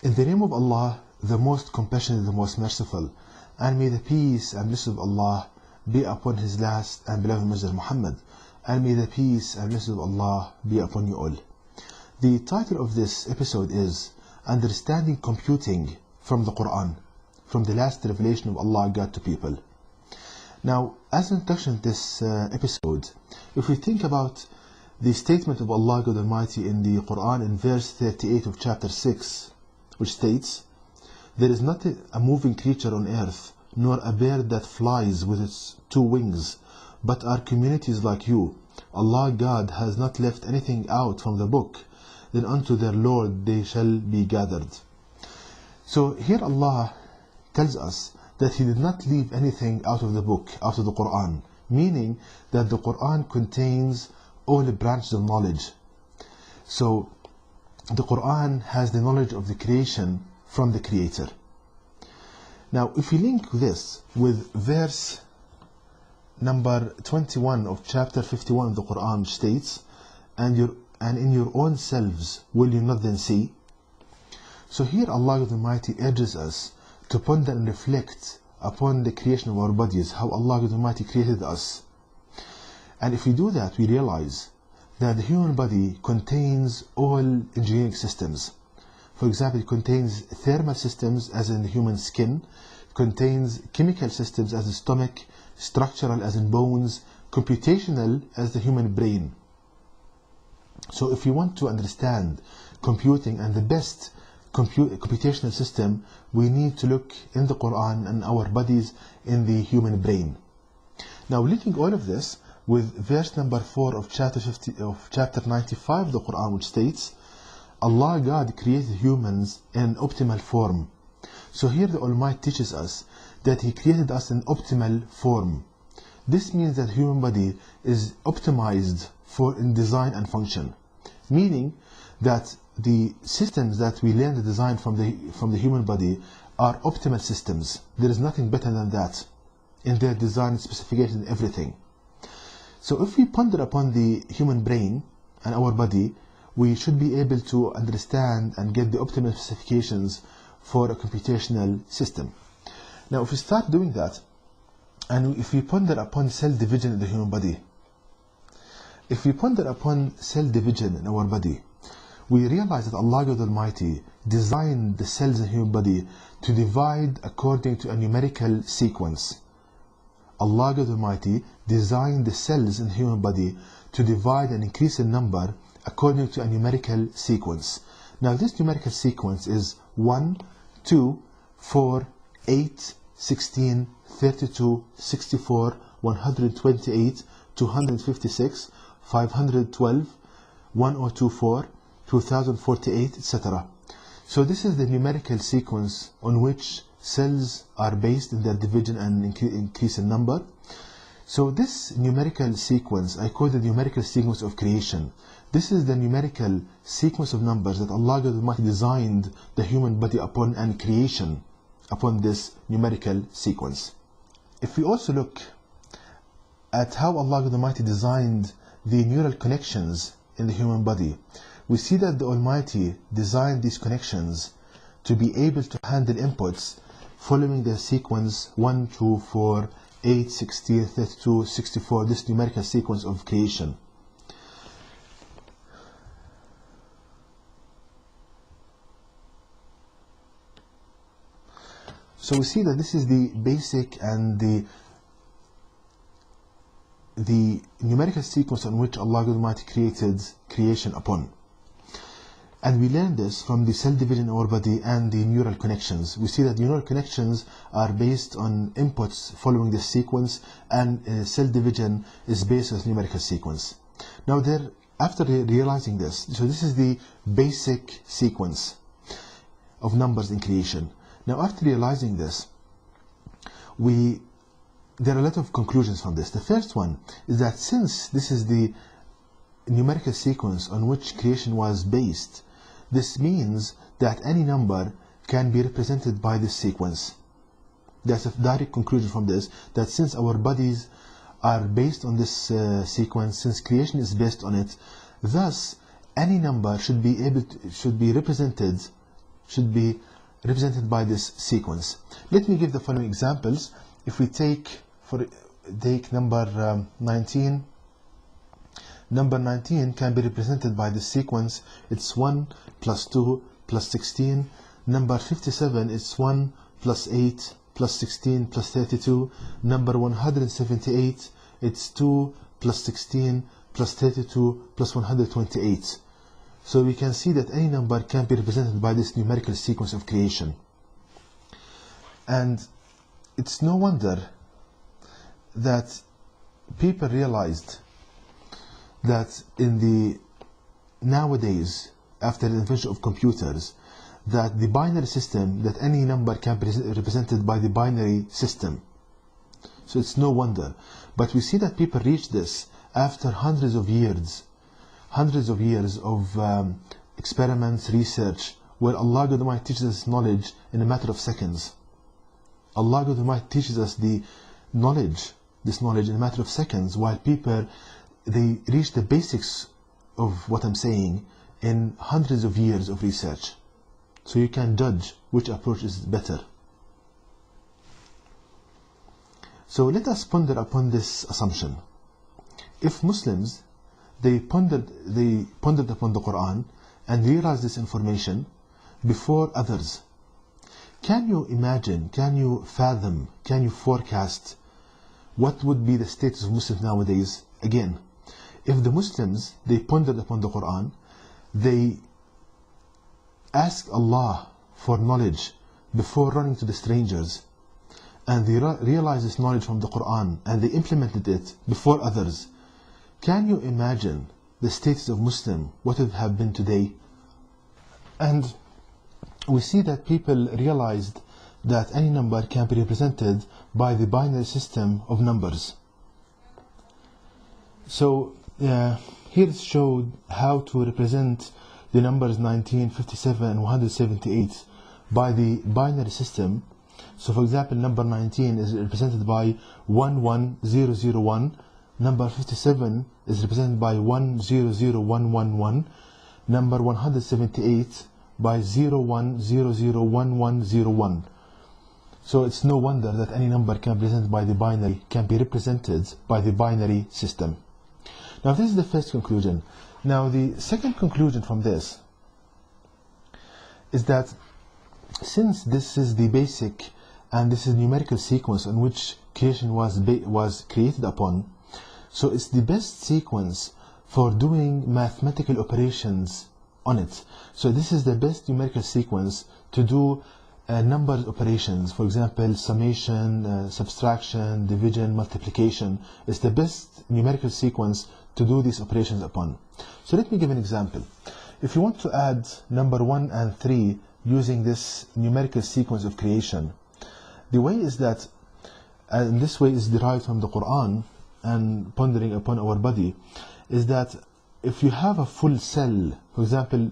In the name of Allah, the most compassionate, the most merciful, and may the peace and blessings of Allah be upon His last and beloved Messenger Muhammad, and may the peace and blessings of Allah be upon you all. The title of this episode is Understanding Computing from the Quran, from the last revelation of Allah God to people. Now, as an introduction to this episode, if we think about the statement of Allah God Almighty in the Quran in verse 38 of chapter 6, which states, "There is not a moving creature on earth, nor a bird that flies with its two wings, but are communities like you. Allah God has not left anything out from the book, then unto their Lord they shall be gathered." So here Allah tells us that He did not leave anything out of the book, out of the Quran, meaning that the Quran contains all the branches of knowledge. So the Quran has the knowledge of the creation from the Creator. Now, if we link this with verse number 21 of chapter 51 of the Quran, which states, and in your own selves will you not then see? So here Allah Almighty urges us to ponder and reflect upon the creation of our bodies, how Allah Almighty created us. And if we do that, we realize that the human body contains all engineering systems. For example, it contains thermal systems as in the human skin, it contains chemical systems as the stomach, structural as in bones, computational as the human brain. So if we want to understand computing and the best computational system, we need to look in the Quran and our bodies in the human brain. Now, linking all of this with verse number 4 of chapter 95 of the Quran, which states, Allah God created humans in an optimal form. So here the Almighty teaches us that He created us in optimal form. This means that the human body is optimized in design and function, meaning that the systems that we learn to design from the human body are optimal systems. There is nothing better than that in their design, specification, everything. So if we ponder upon the human brain and our body, we should be able to understand and get the optimal specifications for a computational system. Now, if we start doing that, and if we ponder upon cell division in the human body, if we ponder upon cell division in our body, we realize that Allah God Almighty designed the cells in the human body to divide according to a numerical sequence. Allah God Almighty designed the cells in the human body to divide and increase in number according to a numerical sequence. Now, this numerical sequence is 1, 2, 4, 8, 16, 32, 64, 128, 256, 512, 1024, 2048, etc. So this is the numerical sequence on which cells are based in their division and increase in number. So this numerical sequence, I call the numerical sequence of creation. This is the numerical sequence of numbers that Allah God Almighty designed the human body upon, and creation upon this numerical sequence. If we also look at how Allah God Almighty designed the neural connections in the human body, we see that the Almighty designed these connections to be able to handle inputs following their sequence 1, 2, 4, 8, 16, 32, 64, this numerical sequence of creation. So we see that this is the basic and the numerical sequence on which Allah Almighty created creation upon. And we learn this from the cell division in our body and the neural connections. We see that neural connections are based on inputs following this sequence, and cell division is based on numerical sequence. Now, after realizing this, so this is the basic sequence of numbers in creation. Now, after realizing this, there are a lot of conclusions from this. The first one is that since this is the numerical sequence on which creation was based, this means that any number can be represented by this sequence. That's a direct conclusion from this, that since our bodies are based on this sequence, since creation is based on it, thus any number should be represented should be represented by this sequence. Let me give the following examples. If we take number 19, number 19 can be represented by this sequence. It's 1 plus 2 plus 16. Number 57 is 1 plus 8 plus 16 plus 32. Number 178, it's 2 plus 16 plus 32 plus 128. So we can see that any number can be represented by this numerical sequence of creation. And it's no wonder that people realized that nowadays, after the invention of computers, that the binary system, that any number can be represented by the binary system. So it's no wonder. But we see that people reach this after hundreds of years of experiments, research, where Allah God Almighty teaches us knowledge in a matter of seconds. Allah God Almighty teaches us this knowledge in a matter of seconds, while people, they reach the basics of what I'm saying in hundreds of years of research. So you can judge which approach is better. So let us ponder upon this assumption. If Muslims, they pondered upon the Quran and realized this information before others, can you imagine, can you fathom, can you forecast what would be the status of Muslims nowadays? Again, if the Muslims, they pondered upon the Quran, they asked Allah for knowledge before running to the strangers, and they realized this knowledge from the Quran and they implemented it before others, can you imagine the status of Muslim, what it would have been today? And we see that people realized that any number can be represented by the binary system of numbers. So here it showed how to represent the numbers 19, 57 and 178 by the binary system. So for example, number 19 is represented by 11001, number 57 is represented by 100111, number 178 by 01001101. So it's no wonder that any number can be represented by the binary system. Now this is the first conclusion. Now the second conclusion from this is that since this is the basic and this is numerical sequence on which creation was created upon, so it's the best sequence for doing mathematical operations on it. So this is the best numerical sequence to do number operations. For example, summation, subtraction, division, multiplication is the best numerical sequence to do these operations upon. So let me give an example. If you want to add number 1 and 3 using this numerical sequence of creation, the way is that, and this way is derived from the Quran and pondering upon our body, is that if you have a full cell, for example,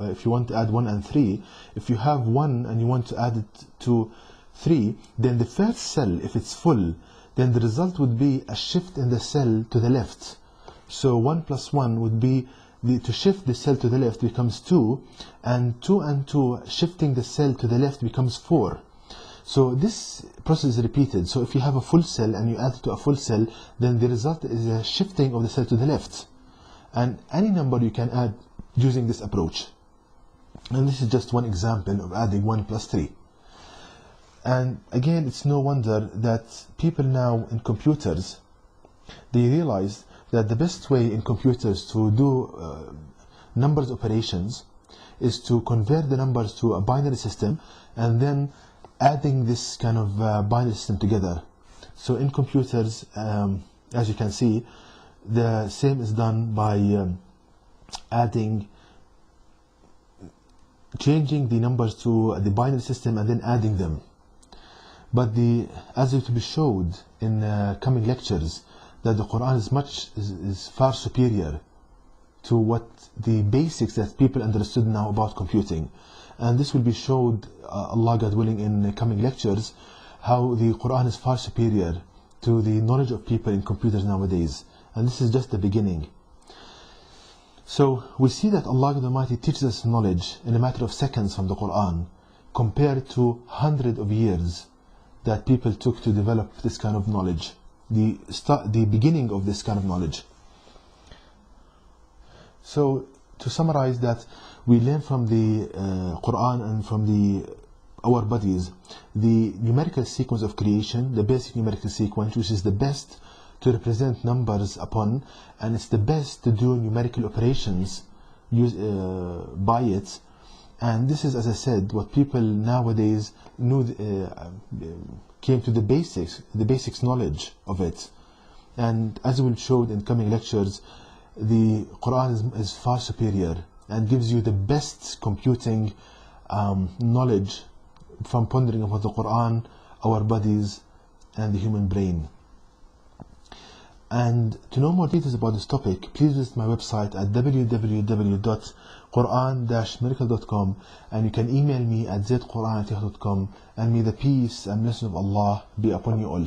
if you want to add 1 and 3, if you have 1 and you want to add it to 3, then the first cell, if it's full, then the result would be a shift in the cell to the left. So 1 plus 1 would be, to shift the cell to the left becomes 2, and 2 and 2 shifting the cell to the left becomes 4. So this process is repeated. So if you have a full cell and you add it to a full cell, then the result is a shifting of the cell to the left. And any number you can add using this approach. And this is just one example of adding 1 plus 3. And again, it's no wonder that people now in computers, they realize that the best way in computers to do numbers operations is to convert the numbers to a binary system and then adding this kind of binary system together. So in computers, as you can see, the same is done by changing the numbers to the binary system and then adding them. But as it will be showed in coming lectures, that the Quran is far superior to what the basics that people understood now about computing. And this will be showed, Allah God willing, in coming lectures, how the Quran is far superior to the knowledge of people in computers nowadays. And this is just the beginning. So we see that Allah the Almighty teaches us knowledge in a matter of seconds from the Quran, compared to hundreds of years that people took to develop this kind of knowledge, the beginning of this kind of knowledge. So to summarize that, we learn from the Quran and from our bodies the numerical sequence of creation, the basic numerical sequence, which is the best to represent numbers upon, and it's the best to do numerical operations by it. And this is, as I said, what people nowadays knew, came to the basics knowledge of it. And as we'll show in coming lectures, the Quran is far superior and gives you the best computing knowledge from pondering about the Quran, our bodies, and the human brain. And to know more details about this topic, please visit my website at www.quran-miracle.com, and you can email me at zquran@yahoo.com, and may the peace and blessing of Allah be upon you all.